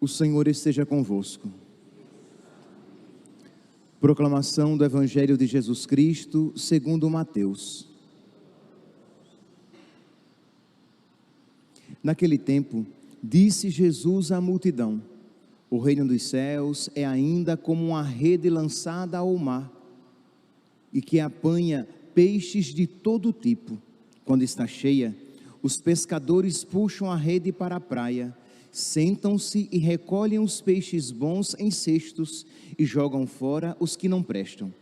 O Senhor esteja convosco. Proclamação do Evangelho de Jesus Cristo, segundo Mateus. Naquele tempo, disse Jesus à multidão: o reino dos céus é ainda como uma rede lançada ao mar, e que apanha peixes de todo tipo. Quando está cheia, os pescadores puxam a rede para a praia, sentam-se e recolhem os peixes bons em cestos e jogam fora os que não prestam.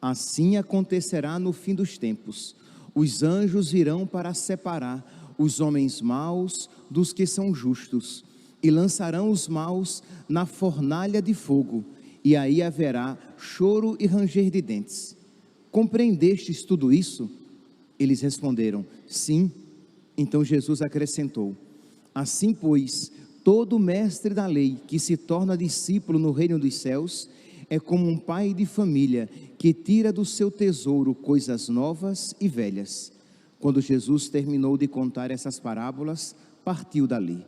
Assim acontecerá no fim dos tempos. Os anjos virão para separar os homens maus dos que são justos e lançarão os maus na fornalha de fogo, e aí haverá choro e ranger de dentes. Compreendestes tudo isso? Eles responderam: sim. Então Jesus acrescentou: assim, pois, todo mestre da lei que se torna discípulo no reino dos céus é como um pai de família que tira do seu tesouro coisas novas e velhas. Quando Jesus terminou de contar essas parábolas, partiu dali.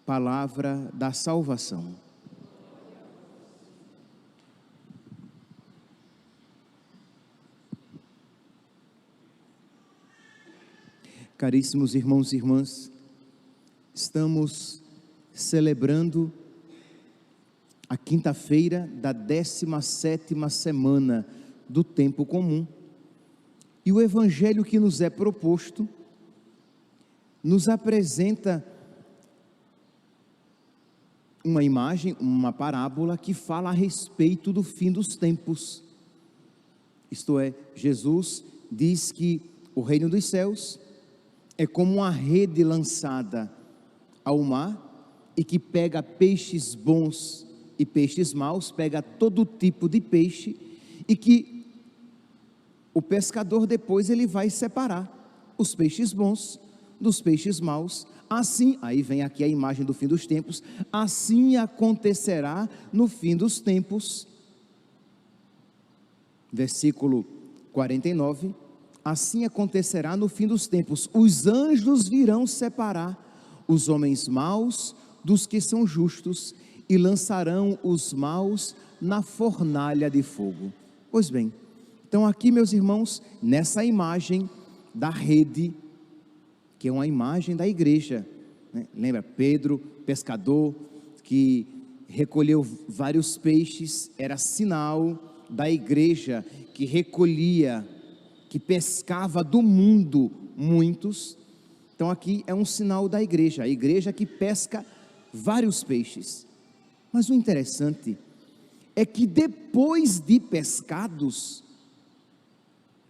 Palavra da salvação. Caríssimos irmãos e irmãs, estamos celebrando a quinta-feira da 17ª semana do tempo comum, e o evangelho que nos é proposto nos apresenta uma imagem, uma parábola que fala a respeito do fim dos tempos. Isto é, Jesus diz que o reino dos céus é como uma rede lançada ao mar e que pega peixes bons e peixes maus, pega todo tipo de peixe, e que o pescador depois ele vai separar os peixes bons dos peixes maus. Assim, aí vem aqui a imagem do fim dos tempos, assim acontecerá no fim dos tempos. Versículo 49, assim acontecerá no fim dos tempos, os anjos virão separar os homens maus dos que são justos e lançarão os maus na fornalha de fogo. Pois bem, então aqui, meus irmãos, nessa imagem da rede, que é uma imagem da igreja, né? Lembra Pedro, pescador, que recolheu vários peixes, era sinal da igreja que recolhia, que pescava do mundo muitos. Então aqui é um sinal da igreja, a igreja que pesca vários peixes. Mas o interessante é que depois de pescados,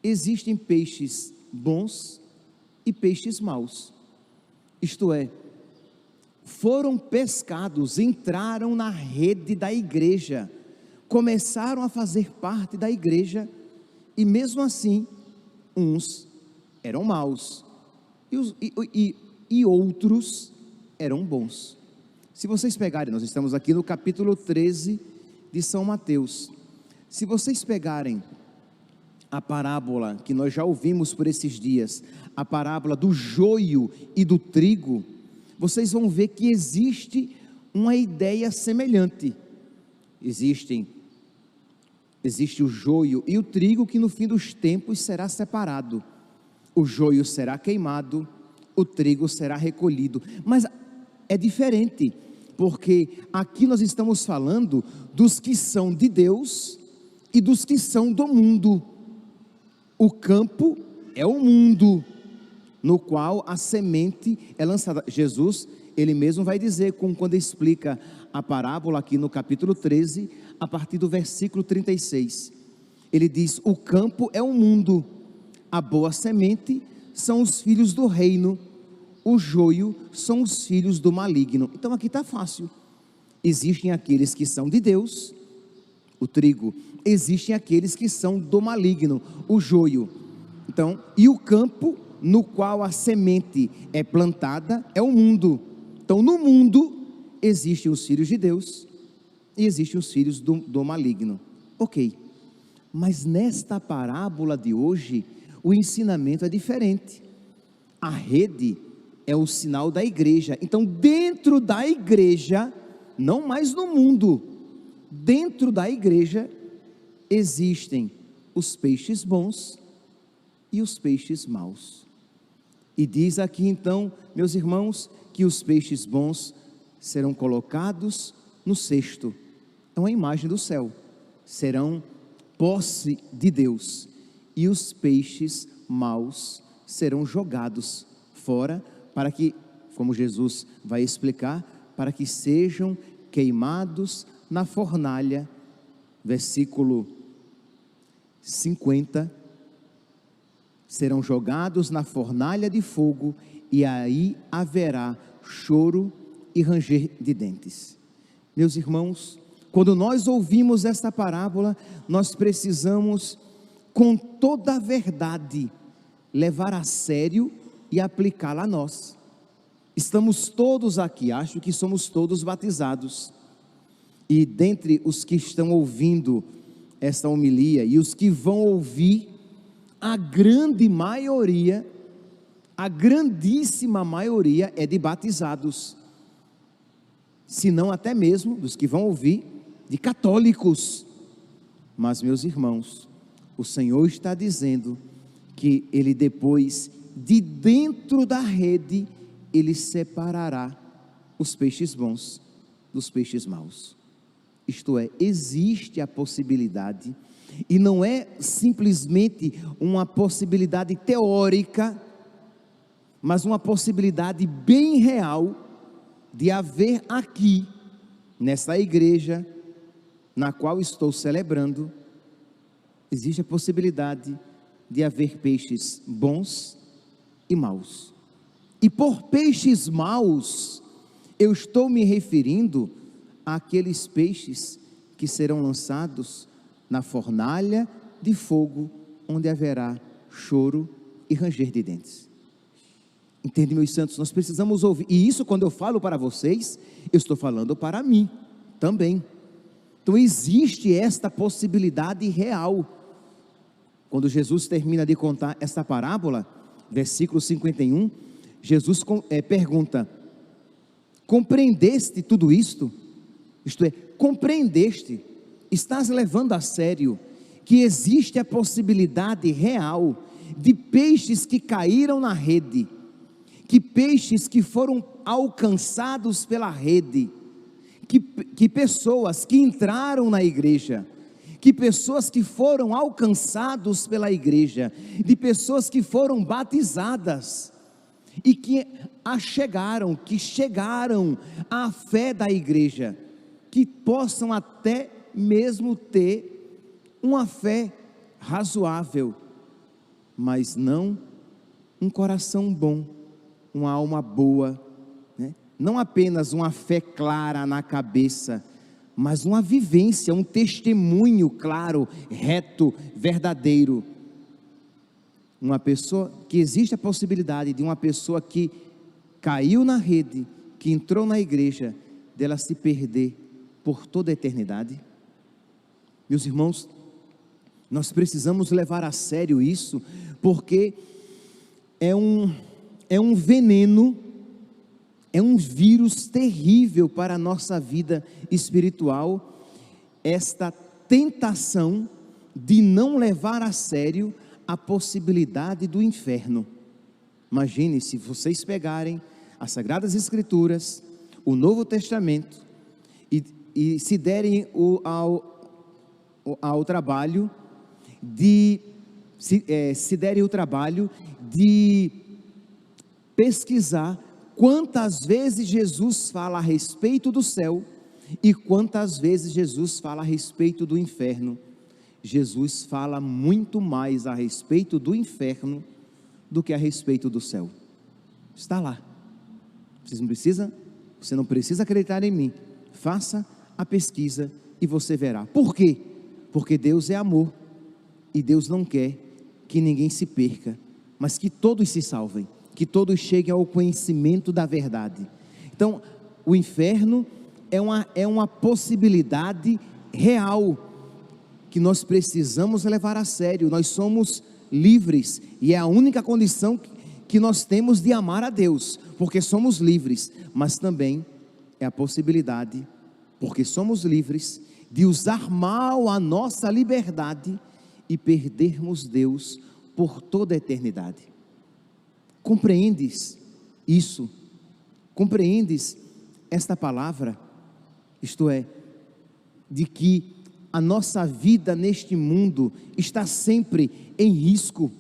existem peixes bons e peixes maus. Isto é, foram pescados, entraram na rede da igreja, começaram a fazer parte da igreja, e mesmo assim, uns eram maus e outros eram bons. Se vocês pegarem, nós estamos aqui no capítulo 13 de São Mateus. Se vocês pegarem a parábola que nós já ouvimos por esses dias, a parábola do joio e do trigo, vocês vão ver que existe uma ideia semelhante. Existe o joio e o trigo que no fim dos tempos será separado. O joio será queimado, o trigo será recolhido. Mas é diferente, porque aqui nós estamos falando dos que são de Deus e dos que são do mundo. O campo é o mundo, no qual a semente é lançada. Jesus, ele mesmo vai dizer, quando explica a parábola aqui no capítulo 13, a partir do versículo 36. Ele diz: o campo é o mundo, a boa semente são os filhos do reino, o joio são os filhos do maligno. Então aqui está fácil. Existem aqueles que são de Deus, o trigo. Existem aqueles que são do maligno, o joio. Então, e o campo no qual a semente é plantada é o mundo. Então no mundo existem os filhos de Deus e existem os filhos do maligno. Ok, mas nesta parábola de hoje, o ensinamento é diferente. A rede é o sinal da igreja. Então dentro da igreja não mais no mundo, dentro da igreja, existem os peixes bons e os peixes maus. E diz aqui então, meus irmãos, que os peixes bons serão colocados no cesto. É uma imagem do céu. Serão posse de Deus. E os peixes maus serão jogados fora, para que, como Jesus vai explicar, para que sejam queimados na fornalha. Versículo 50, serão jogados na fornalha de fogo, e aí haverá choro e ranger de dentes. Meus irmãos, quando nós ouvimos esta parábola, nós precisamos, com toda a verdade, levar a sério e aplicá-la a nós. Estamos todos aqui, acho que somos todos batizados, e dentre os que estão ouvindo esta homilia e os que vão ouvir, a grande maioria, a grandíssima maioria é de batizados, se não até mesmo dos que vão ouvir, de católicos. Mas, meus irmãos, o Senhor está dizendo que Ele, depois, de dentro da rede, Ele separará os peixes bons dos peixes maus. Isto é, existe a possibilidade, e não é simplesmente uma possibilidade teórica, mas uma possibilidade bem real, de haver aqui, nessa igreja, na qual estou celebrando, existe a possibilidade de haver peixes bons e maus. E por peixes maus, eu estou me referindo àqueles peixes que serão lançados na fornalha de fogo, onde haverá choro e ranger de dentes. Entende, meus santos? Nós precisamos ouvir, e isso, quando eu falo para vocês, eu estou falando para mim também. Então existe esta possibilidade real. Quando Jesus termina de contar esta parábola, versículo 51, Jesus pergunta: compreendeste tudo isto? Isto é, compreendeste, estás levando a sério que existe a possibilidade real de peixes que caíram na rede, que peixes que foram alcançados pela rede, que pessoas que entraram na igreja, que pessoas que foram alcançados pela igreja, de pessoas que foram batizadas, e que chegaram à fé da igreja, que possam até mesmo ter uma fé razoável, mas não um coração bom, uma alma boa, né? Não apenas uma fé clara na cabeça, mas uma vivência, um testemunho claro, reto, verdadeiro. Uma pessoa, que existe a possibilidade de uma pessoa que caiu na rede, que entrou na igreja, dela se perder por toda a eternidade. Meus irmãos, nós precisamos levar a sério isso, porque é um veneno, é um vírus terrível para a nossa vida espiritual, esta tentação de não levar a sério a possibilidade do inferno. Imagine se vocês pegarem as Sagradas Escrituras, o Novo Testamento, e se derem ao trabalho de pesquisar quantas vezes Jesus fala a respeito do céu e quantas vezes Jesus fala a respeito do inferno. Jesus fala muito mais a respeito do inferno do que a respeito do céu. Está lá. Você não precisa acreditar em mim. Faça a pesquisa e você verá. Por quê? Porque Deus é amor e Deus não quer que ninguém se perca, mas que todos se salvem, que todos cheguem ao conhecimento da verdade. Então, o inferno é uma possibilidade real, que nós precisamos levar a sério. Nós somos livres, e é a única condição que nós temos de amar a Deus, porque somos livres, mas também é a possibilidade porque somos livres de usar mal a nossa liberdade e perdermos Deus por toda a eternidade. Compreendes isso? Compreendes esta palavra? Isto é, de que a nossa vida neste mundo está sempre em risco.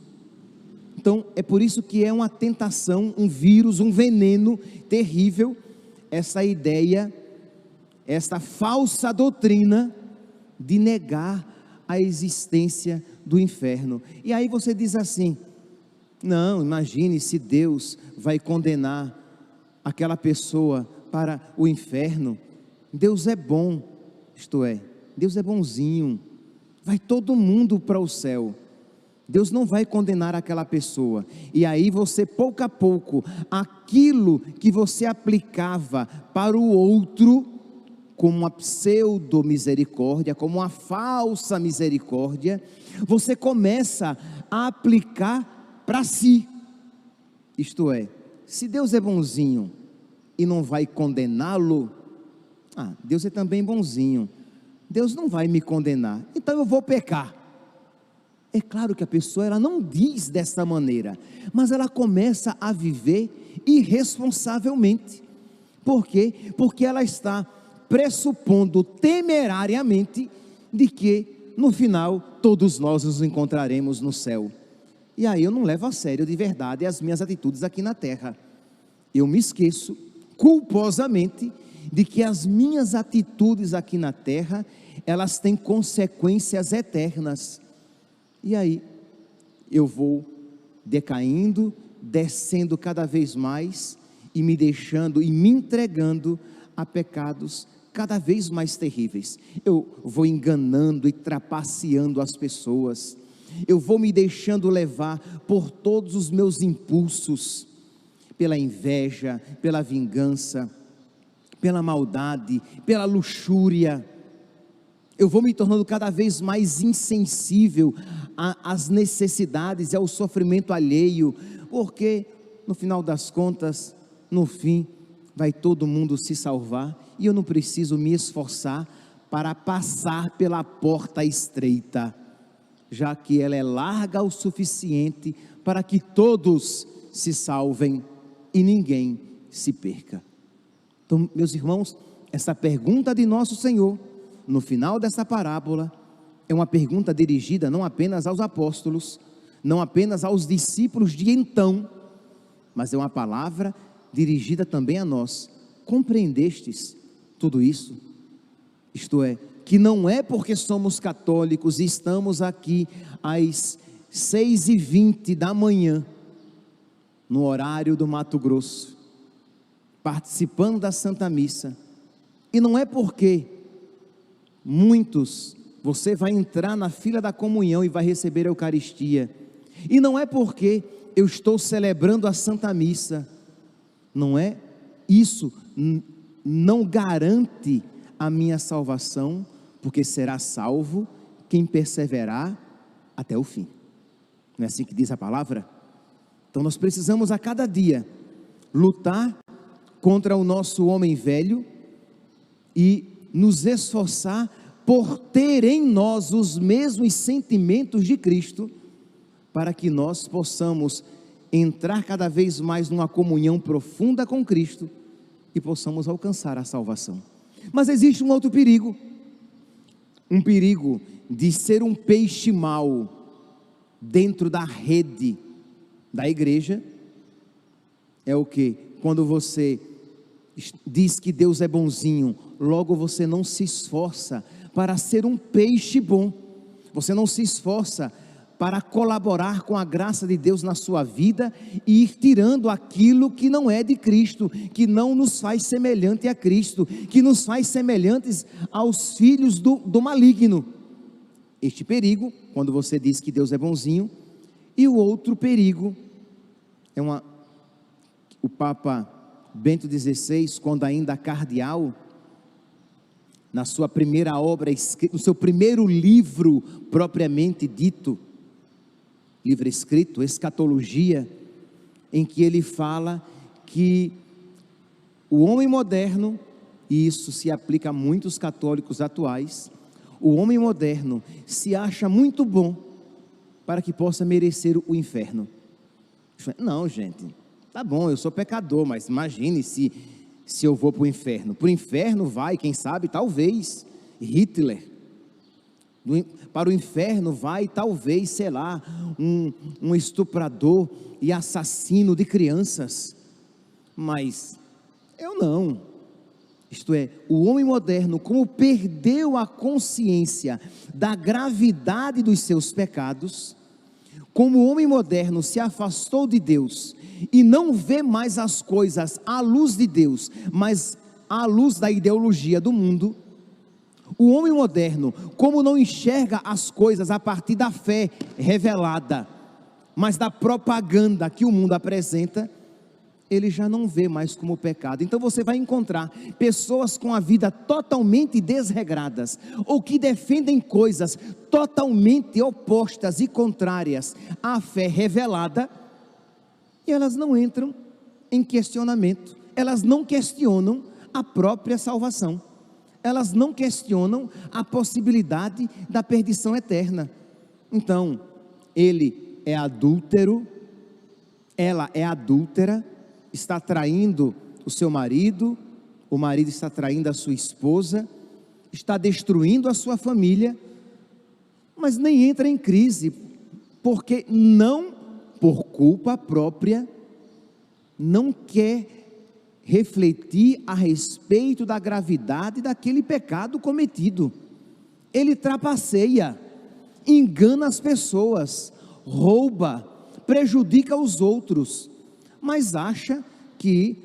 Então, é por isso que é uma tentação, um vírus, um veneno terrível, essa ideia, essa falsa doutrina de negar a existência do inferno. E aí você diz assim: não, imagine se Deus vai condenar aquela pessoa para o inferno. Deus é bom, isto é, Deus é bonzinho, vai todo mundo para o céu. Deus não vai condenar aquela pessoa. E aí você, pouco a pouco, aquilo que você aplicava para o outro, como uma pseudo-misericórdia, como uma falsa misericórdia, você começa a aplicar para si. Isto é, se Deus é bonzinho e não vai condená-lo, Deus é também bonzinho, Deus não vai me condenar, então eu vou pecar. É claro que a pessoa, ela não diz dessa maneira, mas ela começa a viver irresponsavelmente. Por quê? Porque ela está pressupondo temerariamente de que no final todos nós nos encontraremos no céu. E aí eu não levo a sério de verdade as minhas atitudes aqui na terra. Eu me esqueço culposamente de que as minhas atitudes aqui na terra, elas têm consequências eternas. E aí eu vou decaindo, descendo cada vez mais e me deixando e me entregando a pecados cada vez mais terríveis. Eu vou enganando e trapaceando as pessoas. Eu vou me deixando levar por todos os meus impulsos, pela inveja, pela vingança, pela maldade, pela luxúria. Eu vou me tornando cada vez mais insensível às necessidades e ao sofrimento alheio, porque no final das contas, no fim, vai todo mundo se salvar e eu não preciso me esforçar para passar pela porta estreita, já que ela é larga o suficiente para que todos se salvem e ninguém se perca. Então, meus irmãos, essa pergunta de nosso Senhor, no final dessa parábola, é uma pergunta dirigida não apenas aos apóstolos, não apenas aos discípulos de então, mas é uma palavra dirigida também a nós. Compreendestes tudo isso? Isto é, que não é porque somos católicos e estamos aqui às 6h20 da manhã, no horário do Mato Grosso, participando da Santa Missa, e não é porque muitos, você vai entrar na fila da comunhão e vai receber a Eucaristia, e não é porque eu estou celebrando a Santa Missa, não é isso, não garante a minha salvação, porque será salvo quem perseverar até o fim. Não é assim que diz a palavra? Então nós precisamos a cada dia lutar contra o nosso homem velho e nos esforçar por ter em nós os mesmos sentimentos de Cristo, para que nós possamos entrar cada vez mais numa comunhão profunda com Cristo e possamos alcançar a salvação. Mas existe um outro perigo, um perigo de ser um peixe mau dentro da rede da igreja. É o que? Quando você diz que Deus é bonzinho, logo você não se esforça para ser um peixe bom, você não se esforça para colaborar com a graça de Deus na sua vida e ir tirando aquilo que não é de Cristo, que não nos faz semelhante a Cristo, que nos faz semelhantes aos filhos do maligno. Este perigo, quando você diz que Deus é bonzinho, e o outro perigo, o Papa Bento XVI, quando ainda cardeal, na sua primeira obra, no seu primeiro livro propriamente dito, livro escrito, Escatologia, em que ele fala que o homem moderno e isso se aplica a muitos católicos atuais, o homem moderno se acha muito bom para que possa merecer o inferno. Não, gente, tá bom, eu sou pecador, mas imagine se eu vou para o inferno. Para o inferno vai, quem sabe, talvez, Hitler. Para o inferno vai, talvez, sei lá, um estuprador e assassino de crianças. Mas eu não. Isto é, o homem moderno, como perdeu a consciência da gravidade dos seus pecados, como o homem moderno se afastou de Deus e não vê mais as coisas à luz de Deus, mas à luz da ideologia do mundo, o homem moderno, como não enxerga as coisas a partir da fé revelada, mas da propaganda que o mundo apresenta, ele já não vê mais como pecado. Então você vai encontrar pessoas com a vida totalmente desregradas, ou que defendem coisas totalmente opostas e contrárias à fé revelada, e elas não entram em questionamento, elas não questionam a própria salvação, elas não questionam a possibilidade da perdição eterna. Então, ele é adúltero, ela é adúltera, está traindo o seu marido, o marido está traindo a sua esposa, está destruindo a sua família, mas nem entra em crise, porque não, por culpa própria, não quer refletir a respeito da gravidade daquele pecado cometido. Ele trapaceia, engana as pessoas, rouba, prejudica os outros, mas acha que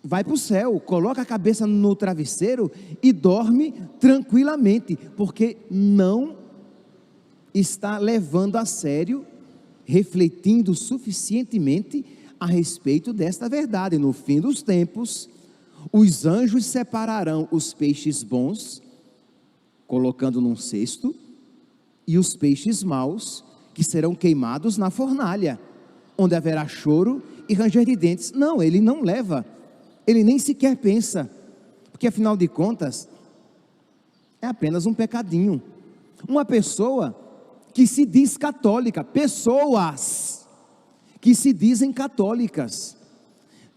vai para o céu, coloca a cabeça no travesseiro e dorme tranquilamente, porque não está levando a sério, refletindo suficientemente a respeito desta verdade. No fim dos tempos, os anjos separarão os peixes bons, colocando num cesto, e os peixes maus, que serão queimados na fornalha, onde haverá choro e ranger de dentes. Não, ele não leva, ele nem sequer pensa, porque afinal de contas, é apenas um pecadinho. Uma pessoa que se diz católica, pessoas que se dizem católicas,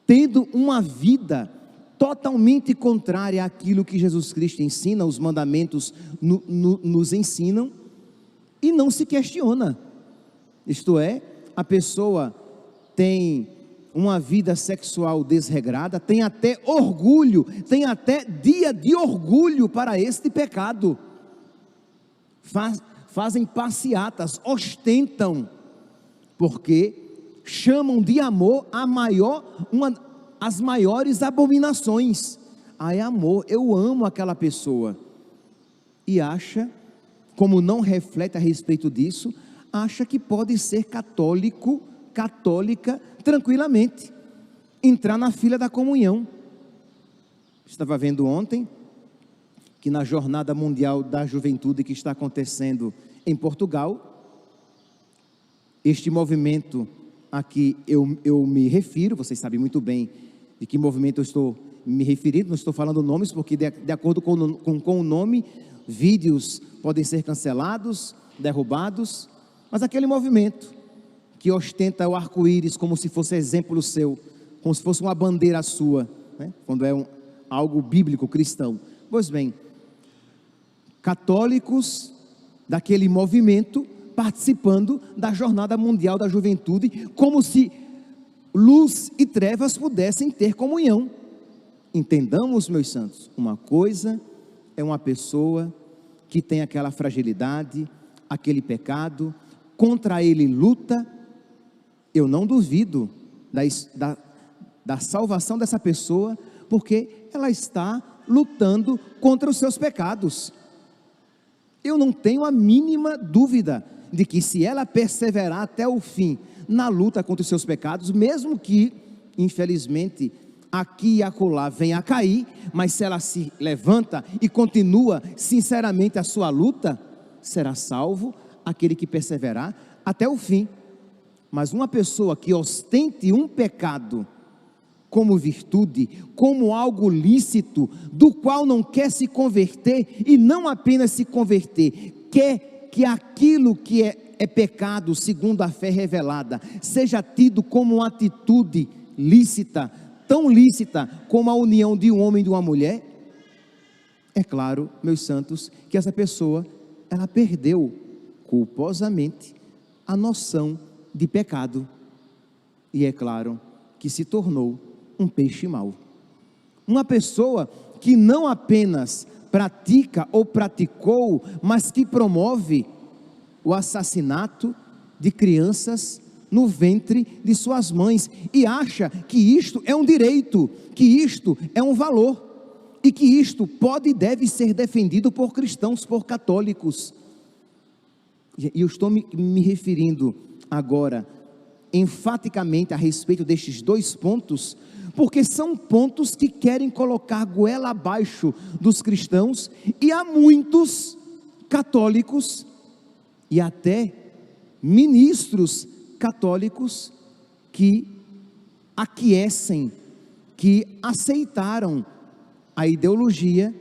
tendo uma vida totalmente contrária àquilo que Jesus Cristo ensina, os mandamentos nos ensinam, e não se questiona. Isto é, a pessoa tem uma vida sexual desregrada, tem até orgulho, tem até dia de orgulho para este pecado, fazem passeatas, ostentam, porque chamam de amor as maiores abominações. É amor, eu amo aquela pessoa, e acha, como não reflete a respeito disso, acha que pode ser católico, católica, tranquilamente, entrar na fila da comunhão. Estava vendo ontem, que na Jornada Mundial da Juventude que está acontecendo em Portugal, este movimento a que eu me refiro, vocês sabem muito bem de que movimento eu estou me referindo, não estou falando nomes, porque de acordo com o nome, vídeos podem ser cancelados, derrubados, mas aquele movimento que ostenta o arco-íris como se fosse exemplo seu, como se fosse uma bandeira sua, né? Quando é algo bíblico, cristão. Pois bem, católicos daquele movimento participando da Jornada Mundial da Juventude, como se luz e trevas pudessem ter comunhão. Entendamos, meus santos, uma coisa é uma pessoa que tem aquela fragilidade, aquele pecado, contra ele luta. Eu não duvido da salvação dessa pessoa, porque ela está lutando contra os seus pecados. Eu não tenho a mínima dúvida de que, se ela perseverar até o fim na luta contra os seus pecados, mesmo que, infelizmente, aqui e acolá venha a cair, mas se ela se levanta e continua sinceramente a sua luta, será salvo aquele que perseverar até o fim. Mas uma pessoa que ostente um pecado como virtude, como algo lícito, do qual não quer se converter, e não apenas se converter, quer que aquilo que é pecado, segundo a fé revelada, seja tido como uma atitude lícita, tão lícita como a união de um homem e de uma mulher. É claro, meus santos, que essa pessoa, ela perdeu culposamente a noção de pecado, e é claro que se tornou um peixe mau. Uma pessoa que não apenas pratica ou praticou, mas que promove o assassinato de crianças no ventre de suas mães, e acha que isto é um direito, que isto é um valor, e que isto pode e deve ser defendido por cristãos, por católicos. E eu estou me referindo agora enfaticamente a respeito destes dois pontos, porque são pontos que querem colocar goela abaixo dos cristãos, e há muitos católicos e até ministros católicos que aquecem, que aceitaram a ideologia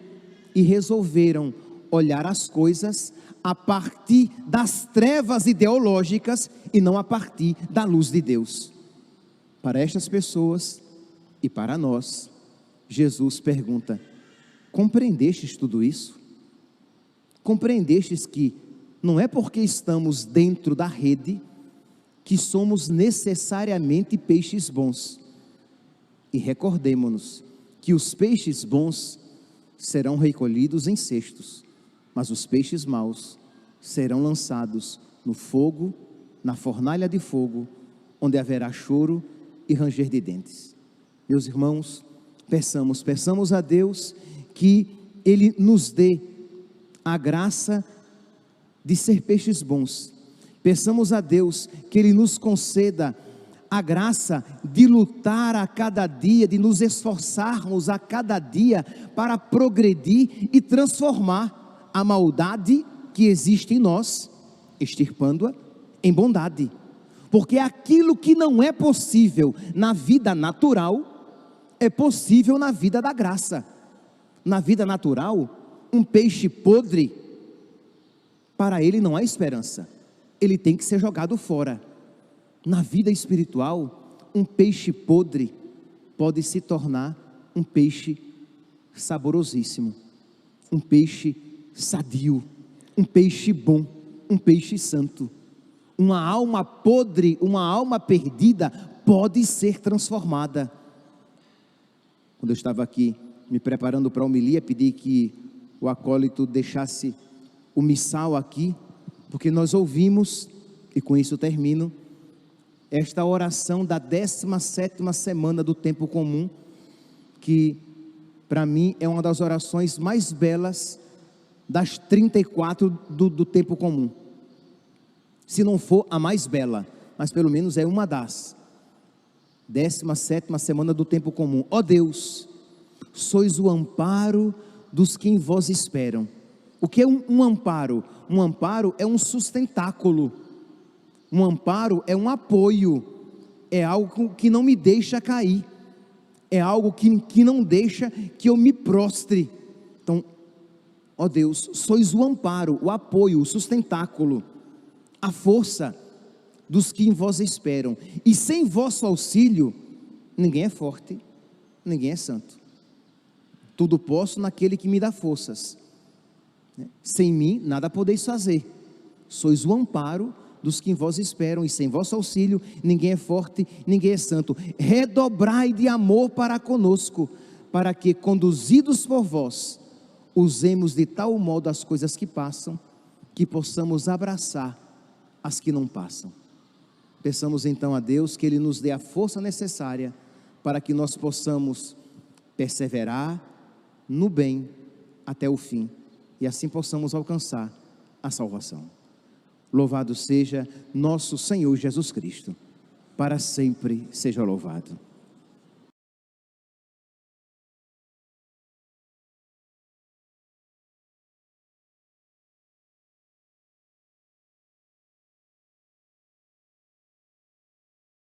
e resolveram olhar as coisas a partir das trevas ideológicas e não a partir da luz de Deus. Para estas pessoas e para nós, Jesus pergunta: compreendestes tudo isso? Compreendestes que não é porque estamos dentro da rede que somos necessariamente peixes bons? E recordemo-nos que os peixes bons serão recolhidos em cestos, mas os peixes maus serão lançados no fogo, na fornalha de fogo, onde haverá choro e ranger de dentes. Meus irmãos, peçamos a Deus que Ele nos dê a graça de ser peixes bons. Peçamos a Deus que Ele nos conceda a graça de lutar a cada dia, de nos esforçarmos a cada dia para progredir e transformar a maldade que existe em nós, extirpando-a em bondade. Porque aquilo que não é possível na vida natural, é possível na vida da graça. Na vida natural, um peixe podre, para ele não há esperança, ele tem que ser jogado fora. Na vida espiritual, um peixe podre pode se tornar um peixe saborosíssimo, um peixe sadio, um peixe bom, um peixe santo. Uma alma podre, uma alma perdida pode ser transformada. Quando eu estava aqui me preparando para a homilia, pedi que o acólito deixasse o missal aqui, porque nós ouvimos, e com isso termino, esta oração da 17ª semana do tempo comum, que para mim é uma das orações mais belas das 34 do tempo comum. Se não for a mais bela, mas pelo menos é uma das. 17ª semana do tempo comum. Ó Deus, sois o amparo dos que em vós esperam. O que é um amparo? Um amparo é um sustentáculo. Um amparo é um apoio. É algo que não me deixa cair. É algo que não deixa que eu me prostre. Então, ó Deus, sois o amparo, o apoio, o sustentáculo, a força dos que em vós esperam. E sem vosso auxílio, ninguém é forte, ninguém é santo. Tudo posso naquele que me dá forças. Sem mim, nada podeis fazer. Sois o amparo dos que em vós esperam, e sem vosso auxílio, ninguém é forte, ninguém é santo. Redobrai de amor para conosco, para que, conduzidos por vós, usemos de tal modo as coisas que passam, que possamos abraçar as que não passam. Peçamos então a Deus que Ele nos dê a força necessária para que nós possamos perseverar no bem até o fim, e assim possamos alcançar a salvação. Louvado seja nosso Senhor Jesus Cristo, para sempre seja louvado.